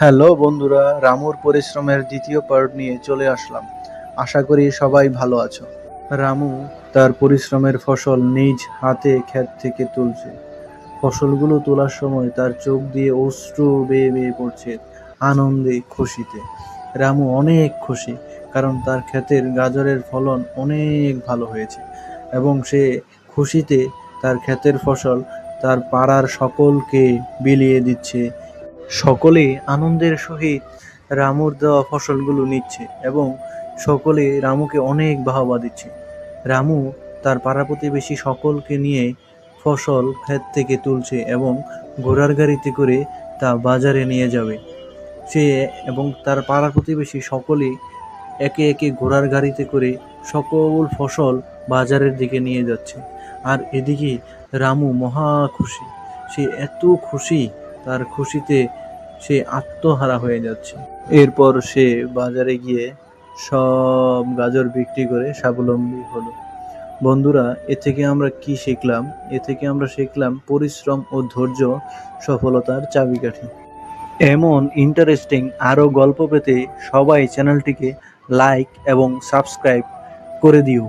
Hello বন্ধুরা, রামুর পরিশ্রমের দ্বিতীয় পার্ট নিয়ে চলে আসলাম। আশা করি সবাই ভালো আছো। রামু তার পরিশ্রমের ফসল নিজ হাতে ক্ষেত থেকে তুলছে। ফসলগুলো তোলার সময় তার চোখ দিয়ে অশ্রু বেয়ে বেয়ে পড়ছে আনন্দে, খুশিতে। রামু অনেক খুশি, কারণ তার ক্ষেতের গাজরের ফলন অনেক ভালো হয়েছে এবং সে খুশিতে তার ক্ষেতের ফসল তার পাড়ার সকলকে বিলিয়ে দিচ্ছে। সকলে আনন্দের সহিত রামুর দেওয়া ফসলগুলো নিচ্ছে এবং সকলে রামুকে অনেক বাহবা দিচ্ছে। রামু তার পাড়া প্রতিবেশী সকলকে নিয়ে ফসল ক্ষেত থেকে তুলছে এবং ঘোড়ার গাড়িতে করে তা বাজারে নিয়ে যাবে। সে এবং তার পাড়া প্রতিবেশী সকলেই একে একে ঘোড়ার গাড়িতে করে সকল ফসল বাজারের দিকে নিয়ে যাচ্ছে। আর এদিকে রামু মহা খুশি। সে এত খুশি, তার খুশিতে সে আত্মহারা হয়ে যাচ্ছে। এরপর সে বাজারে গিয়ে সব গাজর বিক্রি করে স্বাবলম্বী হলো। বন্ধুরা, এ থেকে আমরা কি শিখলাম? এ থেকে আমরা শিখলাম পরিশ্রম ও ধৈর্য সফলতার চাবিকাঠি। এমন ইন্টারেস্টিং আরও গল্প পেতে সবাই চ্যানেলটিকে লাইক এবং সাবস্ক্রাইব করে দিও।